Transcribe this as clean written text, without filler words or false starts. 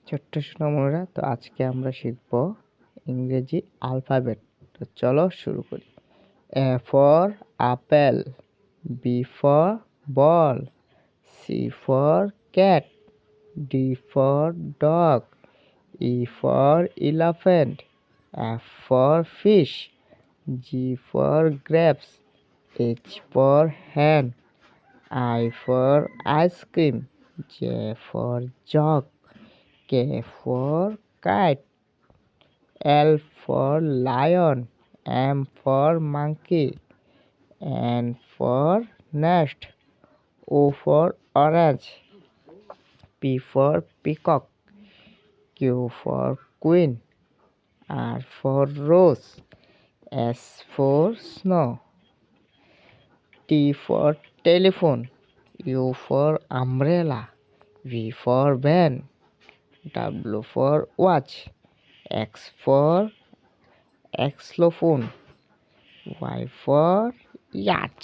ছোট্ট সোনামণিরা, তো আজকে আমরা শিখব ইংরেজি আলফাবেট। তো চলো শুরু করি। A for apple, B for ball, C for cat, D for dog, E for elephant, F for fish, G for grapes, H for hen, I for ice cream, J for jug, K for kite, L for lion, M for monkey, N for nest, O for orange, P for peacock, Q for queen, R for rose, S for snow, T for telephone, U for umbrella, V for van, W for watch, X for xylophone, Y for yacht.